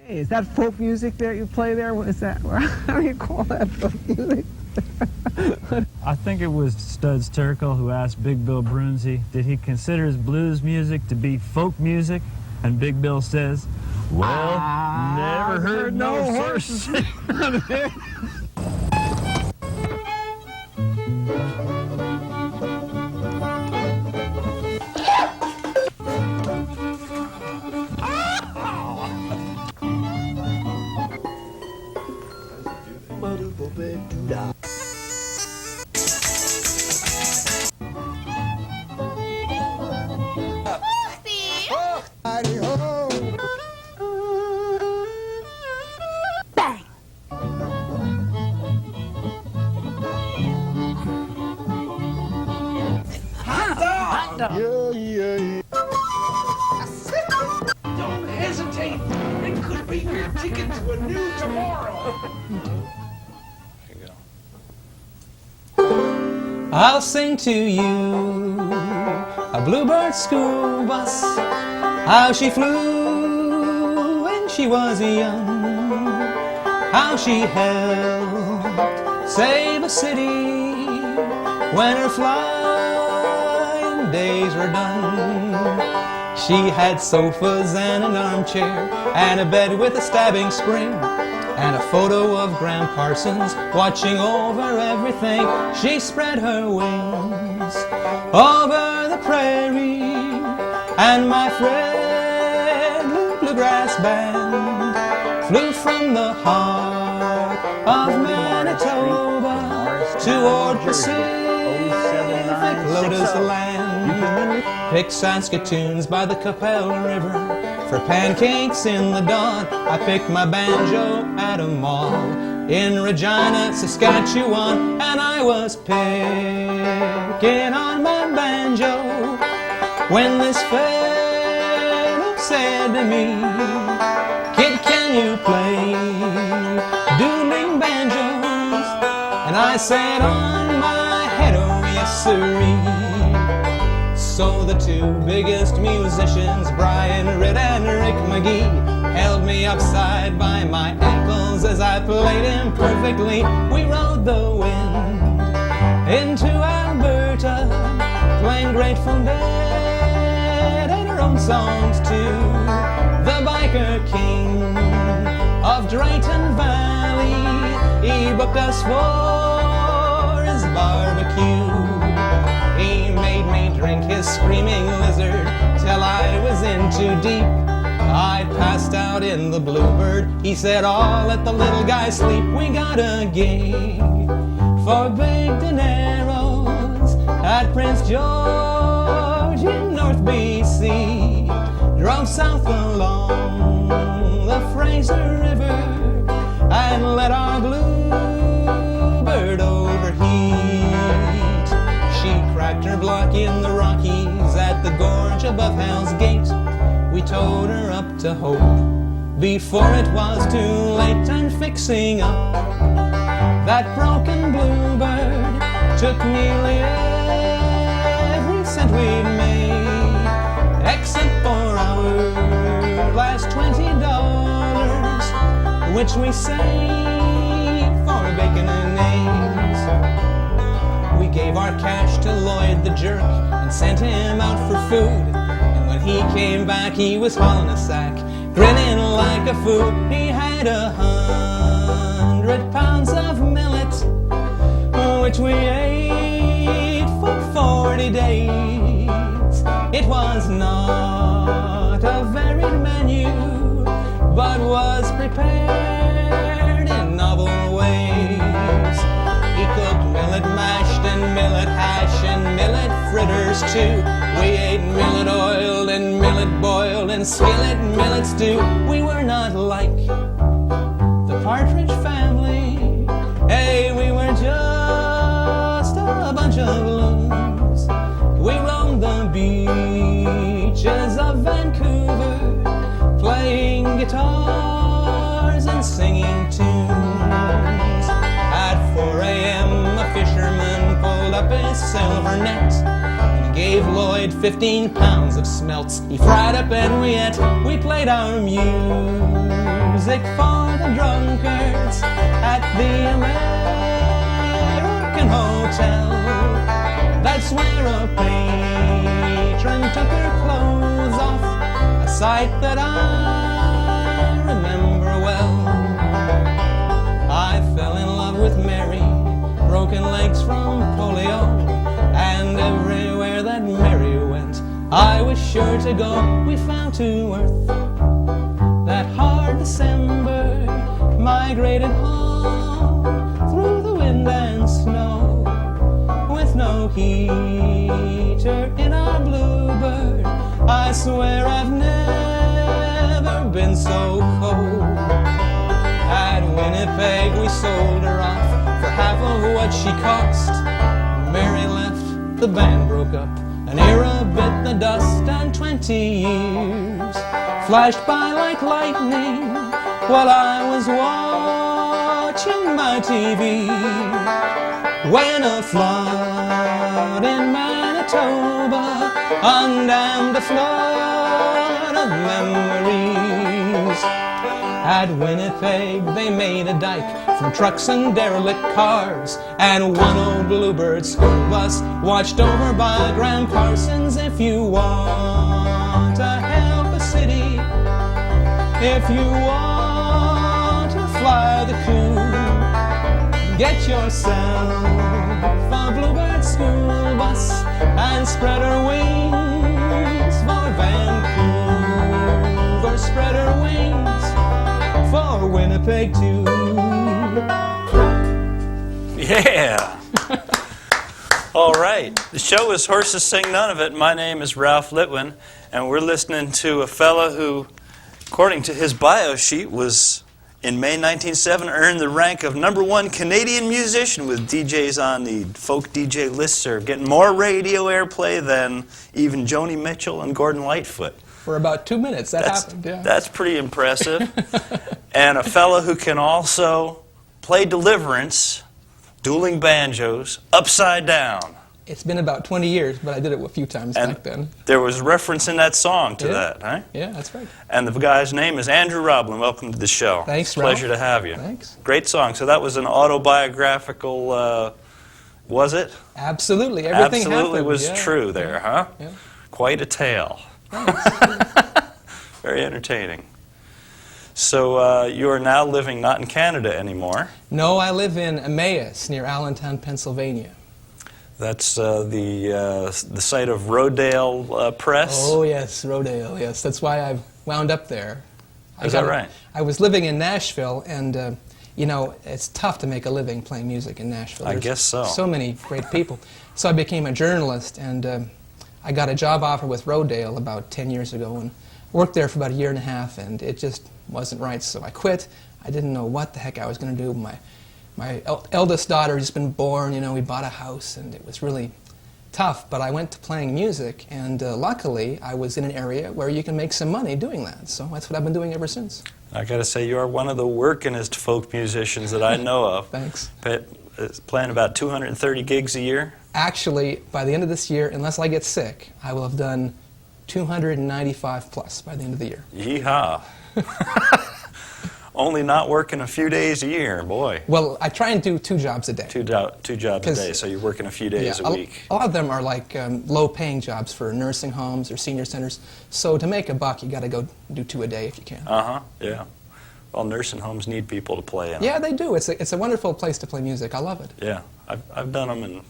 Hey, is that folk music that you play there? What is that? How do you call that folk music? I think it was Studs Terkel who asked Big Bill Brunzi, did he consider his blues music to be folk music? And Big Bill says, well, never heard no horses. Don't hesitate. It could be your ticket to a new tomorrow. Here you go. I'll sing to you a bluebird school bus, how she flew when she was young, how she helped save a city when her flying days were done. She had sofas and an armchair and a bed with a stabbing spring and a photo of Gram Parsons watching over everything. She spread her wings over the prairie, and my friendly bluegrass band flew from the heart of Manitoba toward Pacific Lotus Land. Picked Saskatoons by the Capel River for pancakes in the dawn. I picked my banjo at a mall in Regina, Saskatchewan, and I was picking on my banjo when this fellow said to me, "Kid, can you play dueling banjos?" And I said, "On my head, oh yes sirree." So the two biggest musicians, Brian Ridd and Rick McGee, held me upside by my ankles as I played imperfectly. We rode the wind into Alberta, playing Grateful Dead and our own songs too. The biker king of Drayton Valley, he booked us for his barbecue. He made me drink his screaming lizard till I was in too deep. I passed out in the Bluebird. He said, "Oh, let the little guy sleep. We got a gig for big dineros at Prince George in North BC. Drove south along the Fraser River and let our Bluebird overheat. She cracked her block in the Rockies at the gorge above Hell's Gate. We towed her up to Hope before it was too late, and fixing up that broken Bluebird took nearly every cent we'd made, except for our last $20, which we saved for bacon and eggs. We gave our cash to Lloyd the Jerk and sent him out for food. And when he came back, he was hauling a sack, grinning like a fool. He had 100 pounds of millet, which we ate for 40 days. It was not a varied menu, but was prepared in novel ways. He cooked millet mashed and millet hash and millet fritters too. We ate millet oiled and millet boiled and skillet millet stew. We were not like the Partridge Family. Hey, we were just a bunch of loons. We roamed the beaches of Vancouver, playing guitars and singing tunes. At 4 a.m. a fisherman pulled up his silver net and gave Lloyd 15 pounds of smelts. He fried up and we ate. We played our music music for the drunkards at the American Hotel. That's where a patron took her clothes off, a sight that I remember well. I fell in love with Mary, broken legs from polio, and everywhere that Mary went, I was sure to go. We found to earth that hard December, migrated home through the wind and snow, with no heater in our bluebird. I swear I've never been so cold. At Winnipeg we sold her off for half of what she cost. Mary left, the band broke up, an era bit the dust, and 20 years flashed by like lightning while I was watching my TV. When a flood in Manitoba undammed a flood of memories. At Winnipeg they made a dike from trucks and derelict cars, and one old bluebird school bus watched over by Graham Parsons. If you want to help a city, if you want to fly the coop, get yourself a bluebird school bus and spread her wings for Vancouver, spread her wings for Winnipeg too. Yeah. All right. The show is Horses Sing None of It. My name is Ralph Litwin, and we're listening to a fella who, according to his bio sheet, was in May 1907 earned the rank of #1 Canadian musician with DJs on the folk DJ listserv, getting more radio airplay than even Joni Mitchell and Gordon Lightfoot. For about 2 minutes, that happened. Yeah. That's pretty impressive. And a fella who can also play Deliverance, dueling banjos, upside down. It's been about 20 years, but I did it a few times And back then. there was reference in that song to Yeah. that, huh? Yeah, that's right. And the guy's name is Andrew Roblin. Welcome to the show. Thanks, Pleasure Ralph. to have you. Thanks. Great song. So that was an autobiographical, was it? Absolutely. Everything Absolutely happened. was Yeah. true there, huh? Yeah. Quite a tale. Very entertaining. So you are now living not in Canada anymore. No, I live in Emmaus, near Allentown, Pennsylvania. That's the site of Rodale Press. Oh, yes, Rodale, yes. That's why I've wound up there. Is that right? I was living in Nashville, and, you know, it's tough to make a living playing music in Nashville. I There's guess so. So many great people. So I became a journalist, and I got a job offer with Rodale about 10 years ago, and worked there for about a year and a half, and it just wasn't right, so I quit. I didn't know what the heck I was going to do. My eldest daughter had just been born, you know, we bought a house, and it was really tough, but I went to playing music, and luckily I was in an area where you can make some money doing that, so that's what I've been doing ever since. I got to say, you are one of the workingest folk musicians that I know of. Thanks. Playing about 230 gigs a year? Actually, by the end of this year, unless I get sick, I will have done 295 plus by the end of the year. Yeehaw. Only not working a few days a year, boy. Well, I try and do 2 jobs a day. Two jobs a day, so you're working a few days a week. A lot of them are like low-paying jobs for nursing homes or senior centers. So to make a buck, you got to go do 2 a day if you can. Yeah. Well, nursing homes need people to play in. Yeah, they do. It's a wonderful place to play music. I love it. Yeah, I've done them, and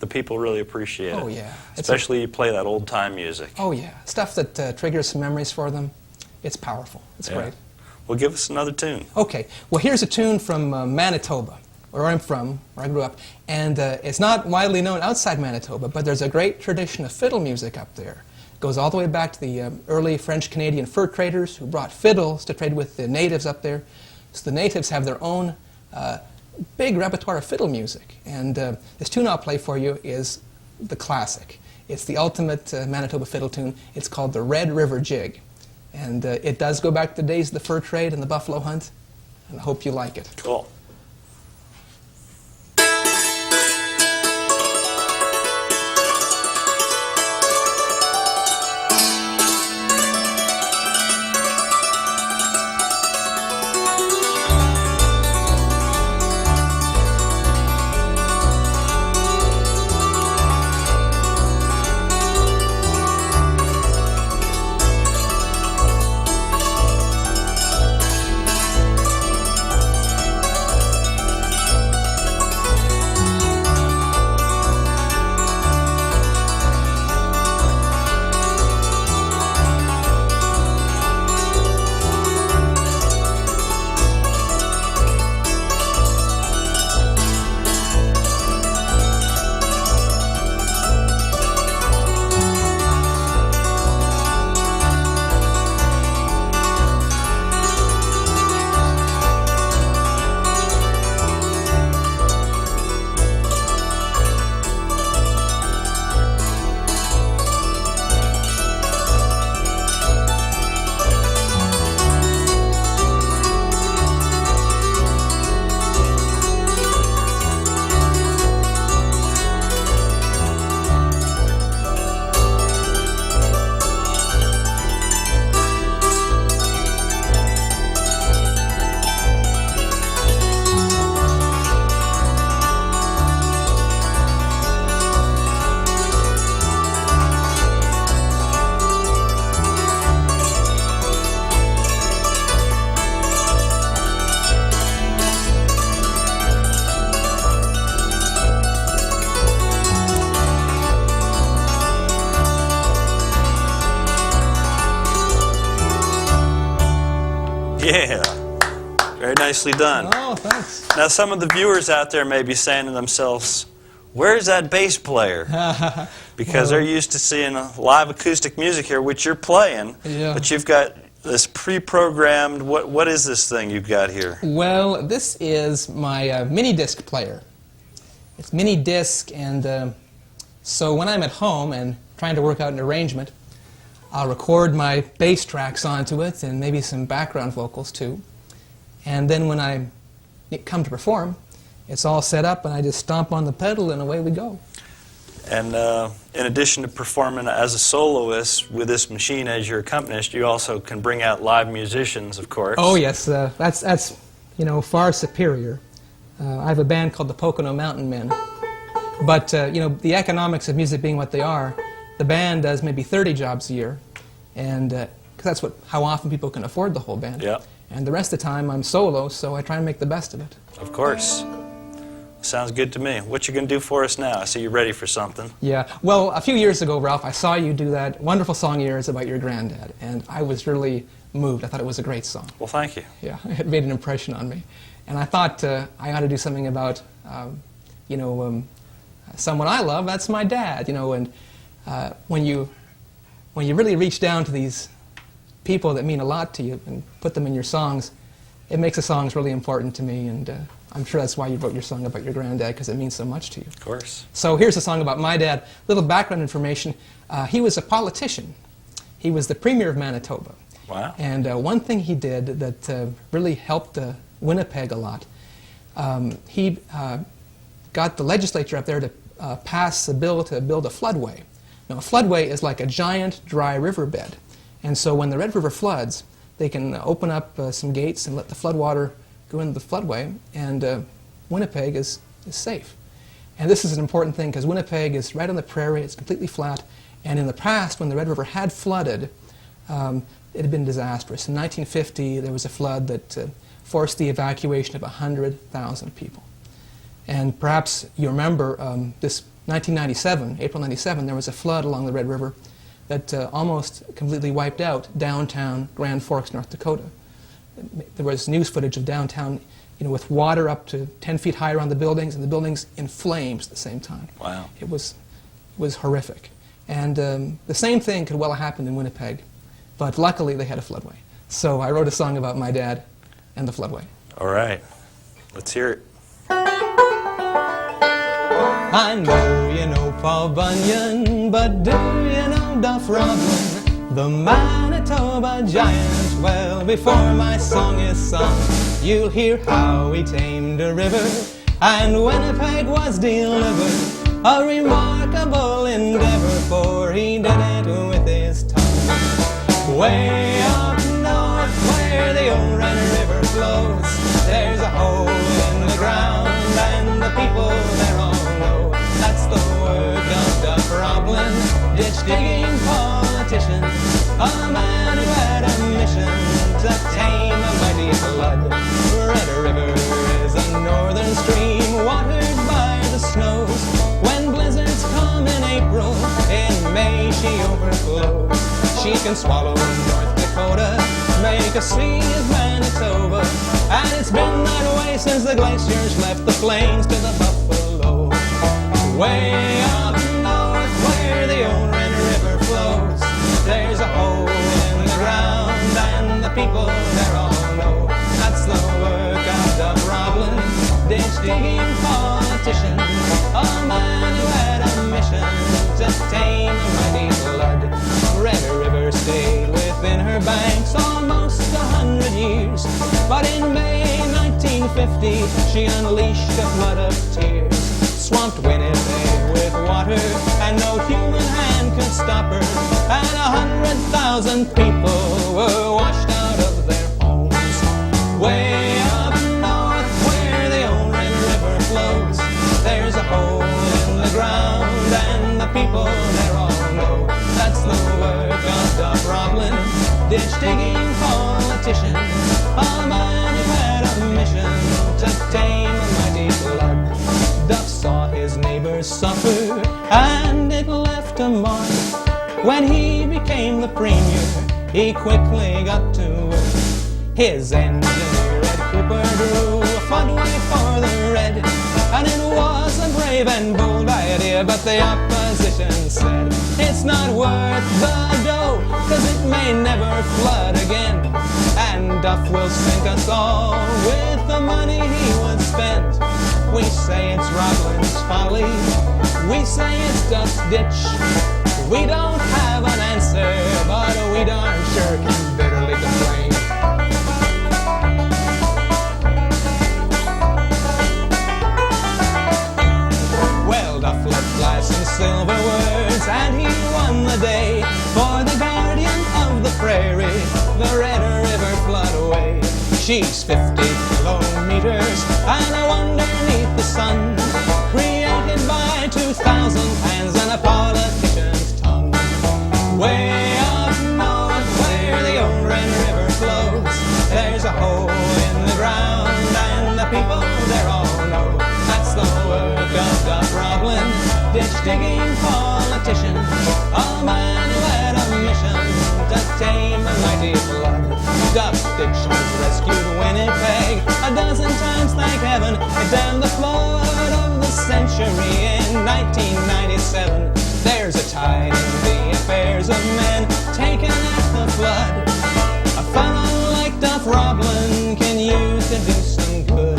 the people really appreciate it. Oh, yeah. Especially you play that old-time music. Oh, yeah. Stuff that triggers some memories for them. It's powerful. It's great. Well, give us another tune. Okay. Well, here's a tune from Manitoba, where I'm from, where I grew up. And it's not widely known outside Manitoba, but there's a great tradition of fiddle music up there. It goes all the way back to the early French-Canadian fur traders who brought fiddles to trade with the natives up there. So the natives have their own big repertoire of fiddle music. And this tune I'll play for you is the classic. It's the ultimate Manitoba fiddle tune. It's called the Red River Jig. And it does go back to the days of the fur trade and the buffalo hunt. And I hope you like it. Cool. Yeah. Very nicely done. Oh, thanks. Now, some of the viewers out there may be saying to themselves, where's that bass player? Because they're used to seeing live acoustic music here, which you're playing, Yeah. but you've got this pre-programmed, what is this thing you've got here? Well, this is my mini disc player. It's mini disc, and so when I'm at home and trying to work out an arrangement, I'll record my bass tracks onto it and maybe some background vocals too. And then when I come to perform, it's all set up and I just stomp on the pedal and away we go. And in addition to performing as a soloist with this machine as your accompanist, you also can bring out live musicians, of course. Oh yes, that's far superior. I have a band called the Pocono Mountain Men. But the economics of music being what they are, the band does maybe 30 jobs a year, and 'cause that's how often people can afford the whole band. Yeah. And the rest of the time I'm solo, so I try and make the best of it. Of course. Sounds good to me. What you going to do for us now? I see you're ready for something. Yeah. Well, a few years ago, Ralph, I saw you do that wonderful song of yours about your granddad, and I was really moved. I thought it was a great song. Well, thank you. Yeah, it made an impression on me. And I thought I ought to do something about, someone I love. That's my dad. And when you really reach down to these people that mean a lot to you and put them in your songs, it makes the songs really important to me. And I'm sure that's why you wrote your song about your granddad, because it means so much to you. Of course. So here's a song about my dad. Little background information. He was a politician. He was the premier of Manitoba. Wow. And one thing he did that really helped Winnipeg a lot, he got the legislature up there to pass a bill to build a floodway. Now, a floodway is like a giant dry riverbed. And so when the Red River floods, they can open up some gates and let the floodwater go into the floodway, and Winnipeg is safe. And this is an important thing because Winnipeg is right on the prairie, it's completely flat, and in the past, when the Red River had flooded, it had been disastrous. In 1950, there was a flood that forced the evacuation of 100,000 people. And perhaps you remember this 1997, April 97, there was a flood along the Red River that almost completely wiped out downtown Grand Forks, North Dakota. There was news footage of downtown, with water up to 10 feet high around the buildings, and the buildings in flames at the same time. Wow. It was horrific. And the same thing could well have happened in Winnipeg, but luckily they had a floodway. So I wrote a song about my dad and the floodway. All right. Let's hear it. I know you know Paul Bunyan, but do you know Duff Roblin, the Manitoba giant? Well, before my song is sung, you'll hear how he tamed a river, and Winnipeg was delivered. A remarkable endeavor, for he did it with his tongue. Way up north where the old Red River flows, there's a hole in the ground, and the people there all know that's the work of Duff Roblin, ditch-digging politician, a man who had a mission to tame a mighty flood. Red River is a northern stream watered by the snows. When blizzards come in April, in May she overflows. She can swallow North Dakota, make a sea of Manitoba, and it's been that way since the glaciers left the plains to the buffalo. Way up north where the old Red River flows, there's a hole in the ground, and the people there all know that's the work of Duff Roblin, ditch-digging politician, a man who had a mission to tame a mighty flood. Red River stayed within her banks almost 100 years, but in May 1950 she unleashed a flood of tears, swamped Winnipeg with water, and no human hand could stop her, and 100,000 people were washed out of their homes. Way up north where the old Red River flows, there's a hole in the ground, and the people there all know that's the work of Duff Roblin, ditch-digging politician, a man who had a mission to tame a mighty flood. Duff saw his neighbors suffer, and it left a mark. When he became the premier, he quickly got to work. His engineer Ed Cooper drew a floodway for the Red, and it was a brave and bold idea, but the opposition said it's not worth the dough, 'cause it may never flood again, and Duff will sink us all with the money he would spend. We say it's Roblin's folly, we say it's Duff's ditch. We don't have an answer, but we darn sure can bitterly complain. Well, Duff let fly some silver words, and he won the day for the guardian of the prairie, the Red River floodway. She's 50 kilometers and underneath the sun, created by 2,000 hands and a politician's tongue. Way up north where the old Red River flows, there's a hole in the ground and the people there all know that's the work of Duff Roblin, ditch-digging politician, a man who had a mission to tame the mighty flood. Duff's ditch was rescued Winnipeg a dozen times, thank heaven. It dammed the flood of the century in 1997. There's a tide in the affairs of men taken at the flood. A fellow like Duff Roblin can use to do some good.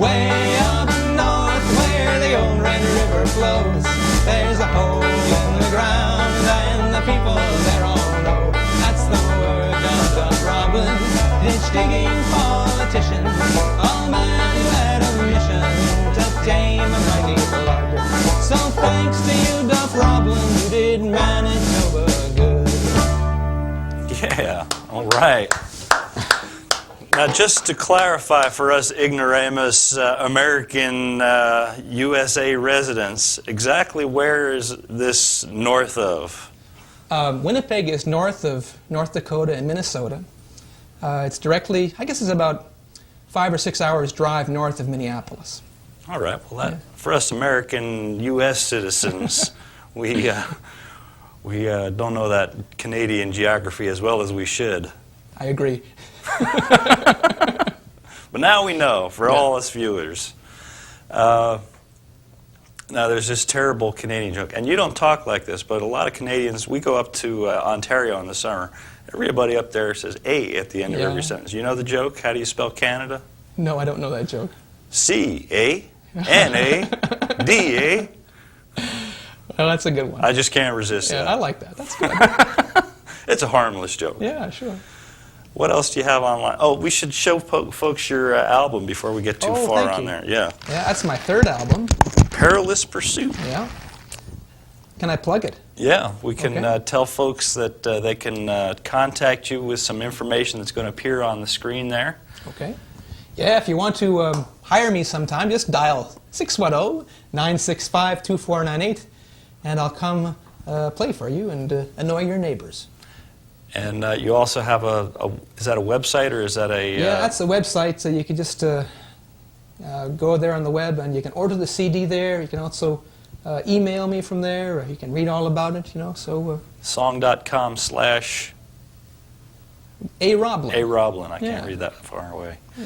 Way up north where the old Red River flows, there's a hole in the ground and the people there all know that's the work of Duff Roblin, ditch-digging politician, a man who had a mission to tame a mighty flood. So thanks to you, Duff Roblin, you did Manitoba good. Yeah, all right. Now, just to clarify for us ignoramus American USA residents, exactly where is this north of? Winnipeg is north of North Dakota and Minnesota. It's directly, I guess it's about 5 or 6 hours drive north of Minneapolis. All right. Well, that, for us American U.S. citizens, we don't know that Canadian geography as well as we should. I agree. But now we know, for all us viewers. Now, there's this terrible Canadian joke, and you don't talk like this, but a lot of Canadians, we go up to Ontario in the summer. Everybody up there says A at the end of every sentence. You know the joke? How do you spell Canada? No, I don't know that joke. C-A-N-A-D-A. Well, that's a good one. I just can't resist Yeah, that. I like that. That's good. It's a harmless joke. Yeah, sure. What else do you have online? Oh, we should show folks your album before we get too far thank on you. there. Yeah. Yeah, that's my third album. Perilous Pursuit. Yeah. Can I plug it? Yeah, we can Okay. tell folks that they can contact you with some information that's going to appear on the screen there. Okay. Yeah, if you want to hire me sometime, just dial 610-965-2498, and I'll come play for you and annoy your neighbors. And you also have is that a website or is that a... Yeah, that's the website, so you can just go there on the web and you can order the CD there. You can also email me from there, or you can read all about it, you know, so... Song.com/ A. Roblin. A. Roblin. I can't Yeah. read that far away. Yeah.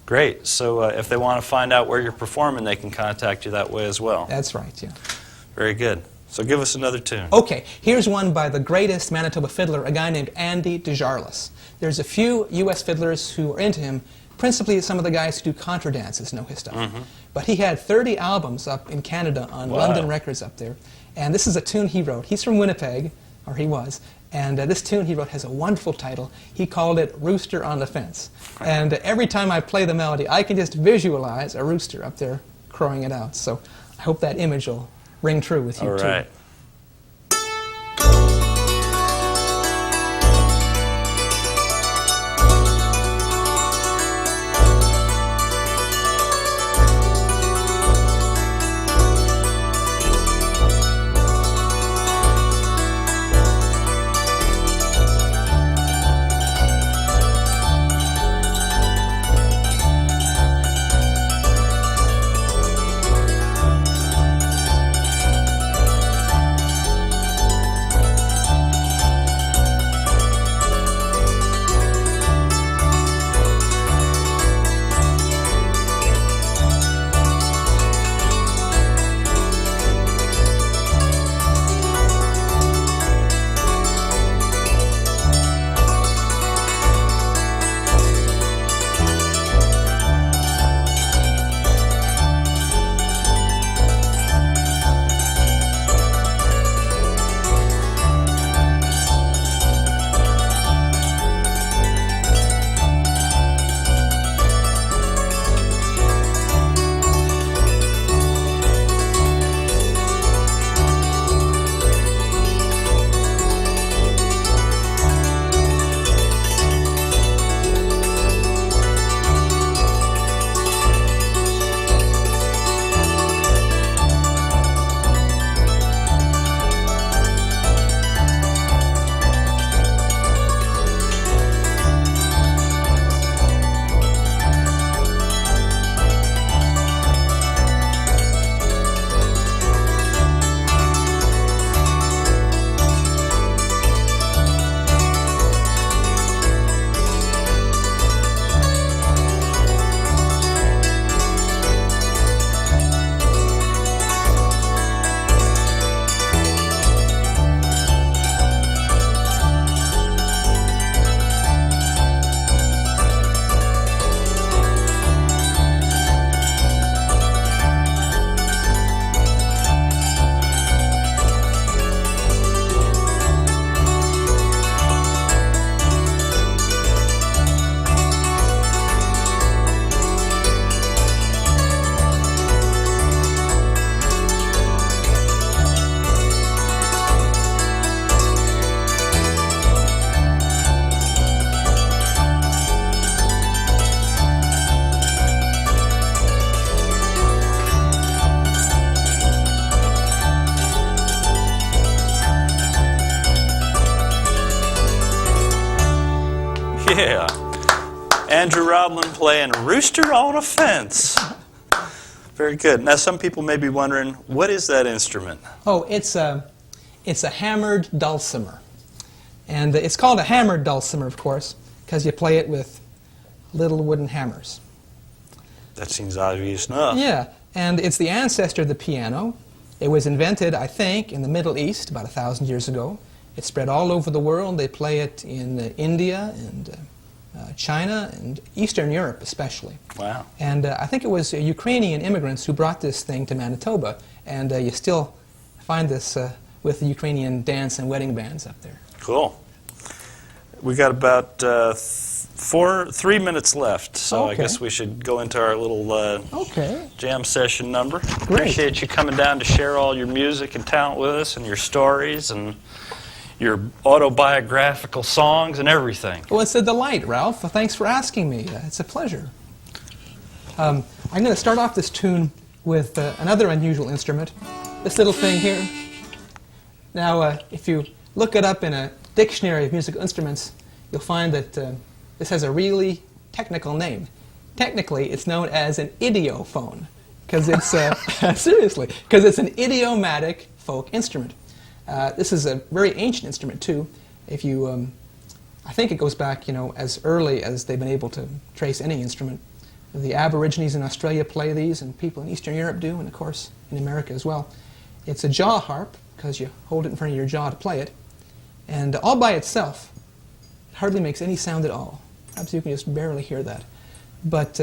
Great. So if they want to find out where you're performing, they can contact you that way as well. That's right, yeah. Very good. So give us another tune. Okay, here's one by the greatest Manitoba fiddler, a guy named Andy DeJarlis. There's a few U.S. fiddlers who are into him. Principally, some of the guys who do contra dances know his stuff. Mm-hmm. But he had 30 albums up in Canada on London Records up there. And this is a tune he wrote. He's from Winnipeg, or he was. And this tune he wrote has a wonderful title. He called it Rooster on the Fence. And every time I play the melody, I can just visualize a rooster up there crowing it out. So I hope that image will ring true with you, All too. right. Andrew Roblin playing Rooster on a Fence. Very good. Now, some people may be wondering, what is that instrument? Oh, it's a hammered dulcimer. And it's called a hammered dulcimer, of course, because you play it with little wooden hammers. That seems obvious enough. Yeah, and it's the ancestor of the piano. It was invented, I think, in the Middle East about 1,000 years ago. It spread all over the world. They play it in India and China and Eastern Europe especially. Wow. And I think it was Ukrainian immigrants who brought this thing to Manitoba, and you still find this with the Ukrainian dance and wedding bands up there. Cool. We got about 3 minutes left, so I Okay. guess we should go into our little Okay. jam session number. Great. Appreciate you coming down to share all your music and talent with us, and your stories and your autobiographical songs and everything. Well, it's a delight, Ralph. Thanks for asking me. It's a pleasure. I'm going to start off this tune with another unusual instrument, this little thing here. Now, if you look it up in a dictionary of musical instruments, you'll find that this has a really technical name. Technically, it's known as an idiophone, because it's seriously, because it's an idiomatic folk instrument. This is a very ancient instrument too. If you, I think it goes back, as early as they've been able to trace any instrument. The Aborigines in Australia play these, and people in Eastern Europe do, and of course in America as well. It's a jaw harp because you hold it in front of your jaw to play it, and all by itself, it hardly makes any sound at all. Perhaps you can just barely hear that. But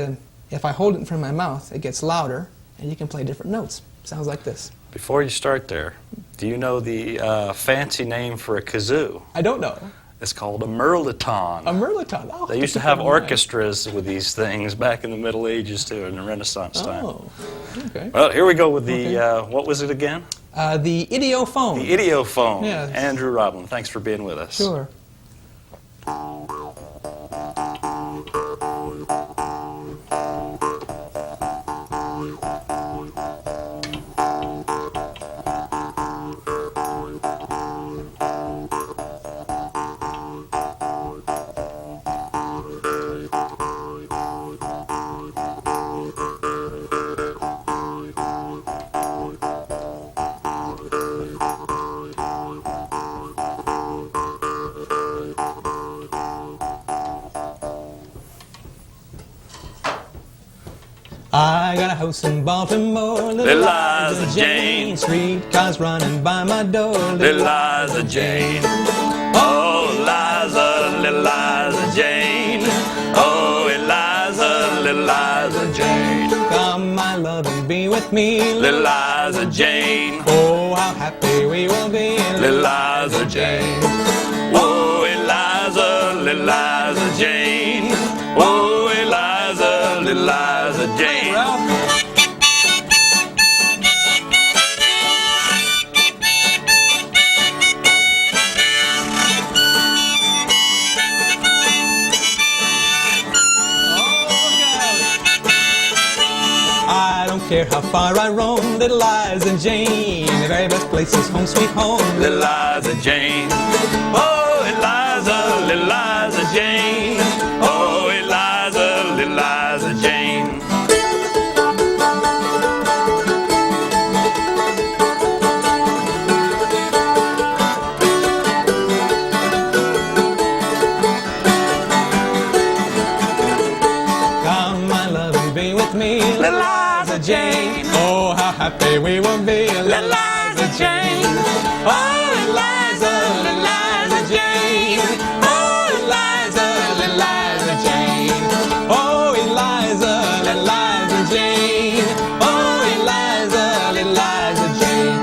if I hold it in front of my mouth, it gets louder, and you can play different notes. Sounds like this. Before you start there, do you know the fancy name for a kazoo? I don't know. It's called a merliton. A merliton. Oh, They used to have orchestras with these things back in the Middle Ages too, in the Renaissance time. Oh, okay. Well, here we go with the, Okay. what was it again? The idiophone. The idiophone. Yes. Andrew Roblin, thanks for being with us. Sure. I got a house in Baltimore, Little Liza Jane. Streetcars running by my door, Little Liza Jane. Oh, Liza, little Liza Jane. Oh, Eliza, little Liza Jane. Come, my love, and be with me, Little Liza Jane. Oh, how happy we will be, Little Liza Jane. Oh, Eliza, little Liza Jane. Oh, Eliza, little Liza Jane. I don't care how far I roam, little Liza Jane. The very best place is home, sweet home. Little Liza Jane. Oh, Eliza, little Liza Jane. Oh, Eliza, little Liza Jane. Come, my love, and be with me, little Liza Jane. Oh, how happy we will be, little Liza Jane. Oh, Eliza, little Liza Jane. Oh, Eliza, little Liza Jane. Oh, Eliza, little Liza Jane. Oh, Eliza, little Liza Jane.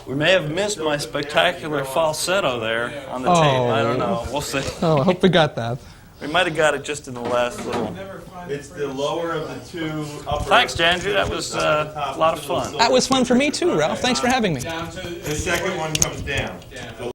We may have missed my spectacular falsetto there on the tape. I don't know. We'll see. Oh, I hope we got that. We might have got it just in the last little. It's the lower of the two upper. Thanks, Andrew. That was a lot of fun. That was fun for me too, Ralph. Thanks for having me. The second one comes down.